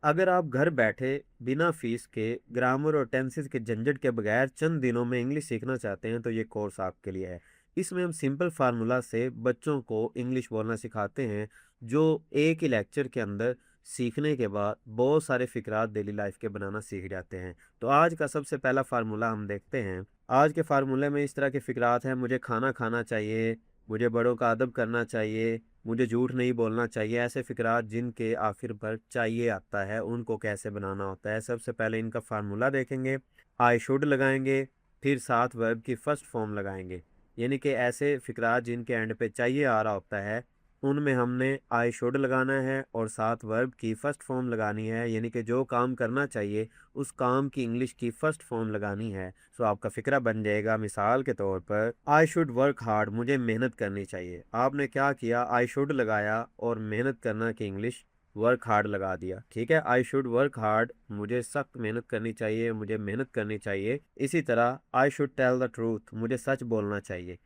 अगर आप घर बैठे बिना फीस के ग्रामर और टेंसेस के झंझट के बगैर चंद दिनों में इंग्लिश सीखना चाहते हैं तो ये कोर्स आपके लिए है। इसमें हम सिंपल फार्मूला से बच्चों को इंग्लिश बोलना सिखाते हैं, जो एक ही लेक्चर के अंदर सीखने के बाद बहुत सारे फिक्रात डेली लाइफ के बनाना सीख जाते हैं। तो आज का सबसे पहला फार्मूला हम देखते हैं। आज के फार्मूले में इस तरह के फिक्रात हैं: मुझे खाना खाना चाहिए, मुझे बड़ों का अदब करना चाहिए, मुझे झूठ नहीं बोलना चाहिए। ऐसे फिक्रात जिनके आखिर पर चाहिए आता है, उनको कैसे बनाना होता है। सबसे पहले इनका फार्मूला देखेंगे। आई शुड लगाएंगे, फिर साथ वर्ब की फर्स्ट फॉर्म लगाएंगे। यानी कि ऐसे फिक्रात जिनके एंड पे चाहिए आ रहा होता है, उनमें हमने आई शुड लगाना है और साथ वर्ब की फर्स्ट फॉर्म लगानी है। यानी कि जो काम करना चाहिए उस काम की इंग्लिश की फर्स्ट फॉर्म लगानी है। सो आपका फिक्रा बन जाएगा। मिसाल के तौर पर आई शुड वर्क हार्ड, मुझे मेहनत करनी चाहिए। आपने क्या किया, आई शुड लगाया और मेहनत करना की इंग्लिश वर्क हार्ड लगा दिया। ठीक है, आई शुड वर्क हार्ड, मुझे सख्त मेहनत करनी चाहिए, मुझे मेहनत करनी चाहिए। इसी तरह I should tell the truth, मुझे सच बोलना चाहिए।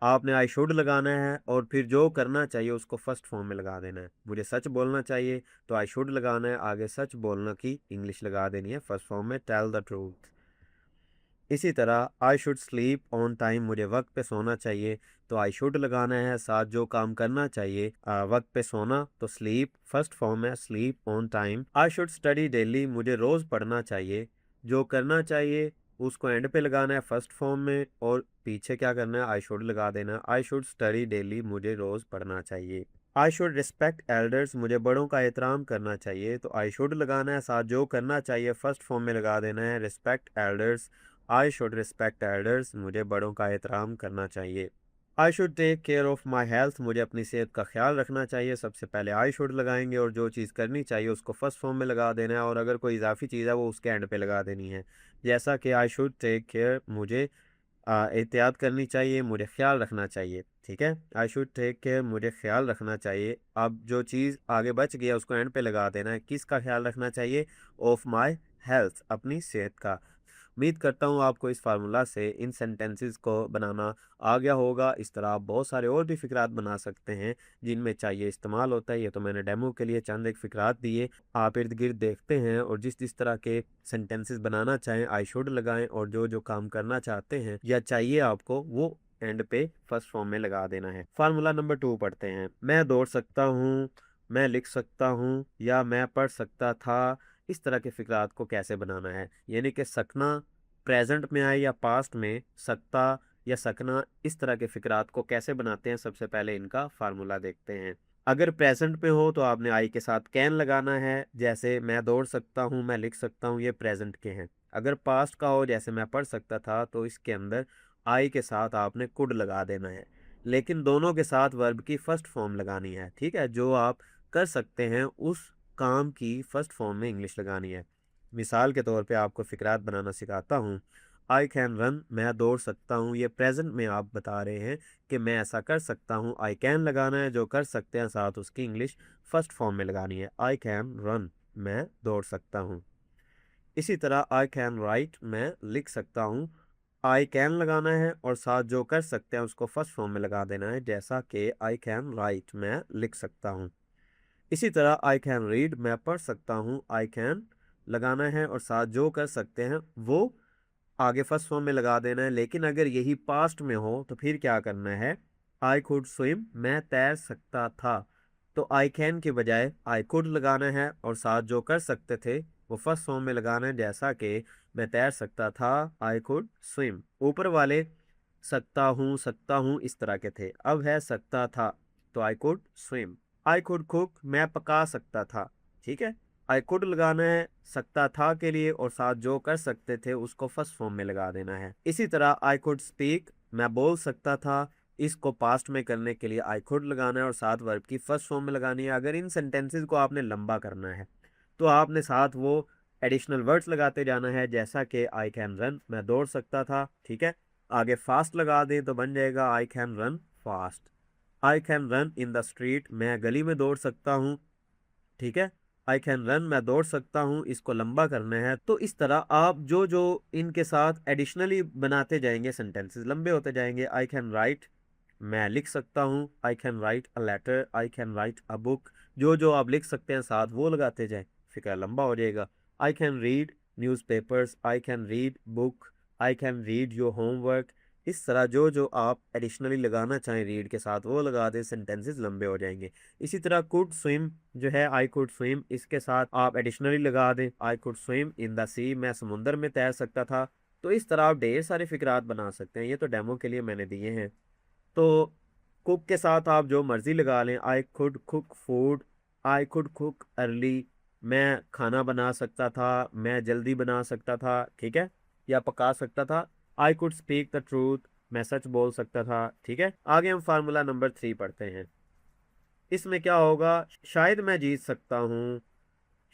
आपने आई शुड लगाना है और फिर जो करना चाहिए उसको फर्स्ट फॉर्म में लगा देना है। मुझे सच बोलना चाहिए तो आई शुड लगाना है, आगे सच बोलना की इंग्लिश लगा देनी है फर्स्ट फॉर्म में, टेल द ट्रूथ। इसी तरह I should sleep on time, मुझे वक्त पे सोना चाहिए तो आई शुड लगाना है। साथ जो काम करना चाहिए वक्त पे सोना, तो स्लीप फर्स्ट फॉर्म है, sleep on time. I should study daily, मुझे रोज़ पढ़ना चाहिए। जो करना चाहिए उसको एंड पे लगाना है फर्स्ट फॉर्म में, और पीछे क्या करना है, आई शुड लगा देना है। आई शुड स्टडी डेली, मुझे रोज़ पढ़ना चाहिए। आई शुड रिस्पेक्ट एल्डर्स, मुझे बड़ों का एहतराम करना चाहिए तो आई शुड लगाना है। साथ जो करना चाहिए फर्स्ट फॉर्म में लगा देना है, respect elders. I should respect elders, मुझे बड़ों का एहतराम करना चाहिए। I should take care of my health, मुझे अपनी सेहत का ख्याल रखना चाहिए। सबसे पहले आई शुड लगाएंगे और जो चीज़ करनी चाहिए उसको फर्स्ट फॉर्म में लगा देना है, और अगर कोई इजाफी चीज़ है वो उसके एंड पे लगा देनी है। जैसा कि आई शुड टेक केयर, मुझे एहतियात करनी चाहिए, मुझे ख्याल रखना चाहिए। ठीक है, आई शुड टेक केयर, मुझे ख्याल रखना चाहिए। अब जो चीज़ आगे बच गया उसको एंड पे लगा देना है। किसका ख्याल रखना चाहिए, ऑफ माई हेल्थ, अपनी सेहत का। उम्मीद करता हूँ आपको इस फार्मूला से इन सेंटेंसेस को बनाना आ गया होगा। इस तरह आप बहुत सारे और भी फिक्रात बना सकते हैं जिनमें चाहिए इस्तेमाल होता है। ये तो मैंने डेमो के लिए चंद एक फिक्रात दिए, आप इर्द गिर्द देखते हैं और जिस जिस तरह के सेंटेंसेस बनाना चाहें आई शुड लगाएं, और जो जो काम करना चाहते हैं या चाहिए आपको वो एंड पे फर्स्ट फॉर्म में लगा देना है। फार्मूला नंबर 2 पढ़ते हैं। मैं दौड़ सकता हूँ, मैं लिख सकता हूँ, या मैं पढ़ सकता था। इस तरह के फिक्रात को कैसे बनाना है, यानी कि सकना प्रेजेंट में आए या पास्ट में, सकता या सकना, इस तरह के फिक्रात को कैसे बनाते हैं। सबसे पहले इनका फार्मूला देखते हैं। अगर प्रेजेंट में हो तो आपने आई के साथ कैन लगाना है, जैसे मैं दौड़ सकता हूँ, मैं लिख सकता हूँ, ये प्रेजेंट के हैं। अगर पास्ट का हो, जैसे मैं पढ़ सकता था, तो इसके अंदर आई के साथ आपने कुड लगा देना है, लेकिन दोनों के साथ वर्ब की फर्स्ट फॉर्म लगानी है। ठीक है, जो आप कर सकते हैं उस काम की फर्स्ट फॉर्म में इंग्लिश लगानी है। मिसाल के तौर पे आपको फिक्रात बनाना सिखाता हूँ। आई कैन रन, मैं दौड़ सकता हूँ, ये प्रेजेंट में आप बता रहे हैं कि मैं ऐसा कर सकता हूँ। आई कैन लगाना है, जो कर सकते हैं साथ उसकी इंग्लिश फर्स्ट फॉर्म में लगानी है। आई कैन रन, मैं दौड़ सकता हूँ। इसी तरह आई कैन राइट, मैं लिख सकता हूँ। आई कैन लगाना है और साथ जो कर सकते हैं उसको फर्स्ट फॉर्म में लगा देना है, जैसा कि आई कैन राइट, मैं लिख सकता हूँ। इसी तरह आई कैन रीड, मैं पढ़ सकता हूँ। आई कैन लगाना है और साथ जो कर सकते हैं वो आगे फर्स्ट फॉर्म में लगा देना है। लेकिन अगर यही पास्ट में हो तो फिर क्या करना है, आई कुड स्विम, मैं तैर सकता था, तो आई कैन के बजाय आई कुड लगाना है और साथ जो कर सकते थे वो फर्स्ट फॉर्म में लगाना है, जैसा कि मैं तैर सकता था, आई कुड स्विम। ऊपर वाले सकता हूँ इस तरह के थे, अब है सकता था तो आई could swim. I could cook, मैं पका सकता था। ठीक है, आई कुड लगाना है सकता था के लिए और साथ जो कर सकते थे उसको फर्स्ट फॉर्म में लगा देना है। इसी तरह आई कुड स्पीक, मैं बोल सकता था, इसको पास्ट में करने के लिए आई कुड लगाना है और साथ वर्ब की फर्स्ट फॉर्म में लगानी है। अगर इन सेंटेंसेस को आपने लंबा करना है तो आपने साथ वो एडिशनल वर्ड्स लगाते जाना है, जैसा कि आई कैन रन, मैं दौड़ सकता था। ठीक है, आगे फास्ट लगा दें तो बन जाएगा I can run fast. I can run in the street, मैं गली में दौड़ सकता हूँ। ठीक है, आई कैन रन, मैं दौड़ सकता हूँ, इसको लंबा करना है। तो इस तरह आप जो जो इनके साथ एडिशनली बनाते जाएंगे, सेंटेंसेस लंबे होते जाएंगे। आई कैन राइट, मैं लिख सकता हूँ। I can write a letter, I can write a book, जो जो आप लिख सकते हैं साथ वो लगाते जाएं। फ़िक्रा लंबा हो जाएगा। I can read newspapers, I can read book, I can read your homework. इस तरह जो जो आप एडिशनली लगाना चाहें रीड के साथ वो लगा दें, सेंटेंसेस लंबे हो जाएंगे। इसी तरह कुड स्विम जो है, आई कुड स्विम, इसके साथ आप एडिशनली लगा दें I could swim in the sea, मैं समुंदर में तैर सकता था। तो इस तरह आप ढेर सारे फिक्रात बना सकते हैं, ये तो डेमो के लिए मैंने दिए हैं। तो कुक के साथ आप जो मर्जी लगा लें, I could cook food, I could cook early, मैं खाना बना सकता था, मैं जल्दी बना सकता था, ठीक है, या पका सकता था। I could speak the truth, मैं सच बोल सकता था, ठीक है। आगे हम फार्मूला नंबर 3 पढ़ते हैं। इसमें क्या होगा, शायद मैं जीत सकता हूँ,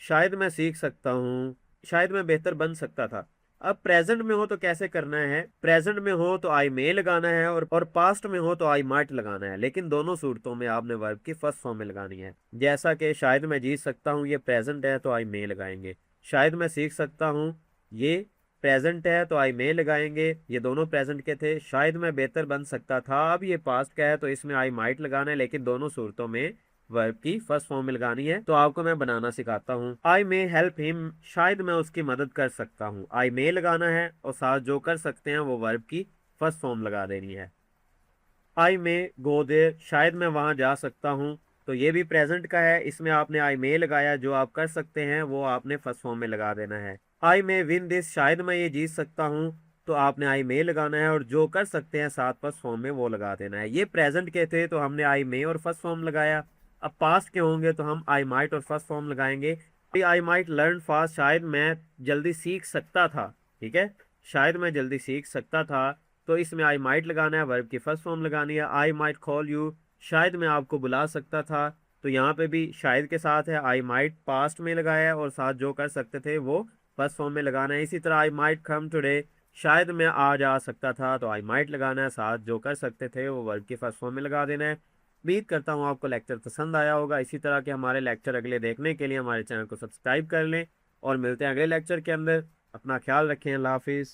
शायद मैं सीख सकता हूँ, शायद मैं बेहतर बन सकता था। अब प्रेजेंट में हो तो कैसे करना है, प्रेजेंट में हो तो आई मे लगाना है, और पास्ट में हो तो आई माइट लगाना है, लेकिन दोनों सूरतों में आपने वर्ब की फर्स्ट फॉर्म में लगानी है। जैसा कि शायद मैं जीत सकता हूँ ये प्रेजेंट है तो आई मे लगाएंगे, शायद मैं सीख सकता हूँ ये प्रेजेंट है तो आई मे लगाएंगे, ये दोनों प्रेजेंट के थे। शायद मैं बेहतर बन सकता था, अब ये पास्ट का है तो इसमें आई माइट लगाना है, लेकिन दोनों सूरतों में वर्ब की फर्स्ट फॉर्म में लगानी है। तो आपको मैं बनाना सिखाता हूँ। आई मे हेल्प हिम, शायद मैं उसकी मदद कर सकता हूँ, आई मे लगाना है और साथ जो कर सकते हैं वो वर्ब की फर्स्ट फॉर्म लगा देनी है। आई मे गो देयर, शायद मैं वहां जा सकता हूँ, तो ये भी प्रेजेंट का है, इसमें आपने आई मे लगाया, जो आप कर सकते हैं वो आपने फर्स्ट फॉर्म में लगा देना है। आई मे विन दिस, शायद मैं ये जीत सकता हूँ, तो आपने आई मे लगाना है और जो कर सकते हैं साथ फर्स्ट फॉर्म में वो लगा देना है। ये प्रेजेंट के थे तो हमने आई मे और फर्स्ट फॉर्म लगाया। अब पास्ट के होंगे तो हम आई माइट और फर्स्ट फॉर्म लगाएंगे। आई माइट लर्न फास्ट, शायद मैं जल्दी सीख सकता था, ठीक है, शायद मैं जल्दी सीख सकता था, तो इसमें आई माइट लगाना है, वर्ब की फर्स्ट फॉर्म लगानी है। आई माइट कॉल यू, शायद मैं आपको बुला सकता था, तो यहाँ पे भी शायद के साथ है आई माइट पास्ट में लगाया है और साथ जो कर सकते थे वो फर्स्ट फॉर्म में लगाना है। इसी तरह आई माइट कम टुडे, शायद मैं आज आ सकता था, तो आई माइट लगाना है, साथ जो कर सकते थे वो वर्ब की फर्स्ट फॉर्म में लगा देना है। उम्मीद करता हूँ आपको लेक्चर पसंद आया होगा। इसी तरह के हमारे लेक्चर अगले देखने के लिए हमारे चैनल को सब्सक्राइब कर लें और मिलते हैं अगले लेक्चर के अंदर। अपना ख्याल रखें, अल्लाह हाफिज़।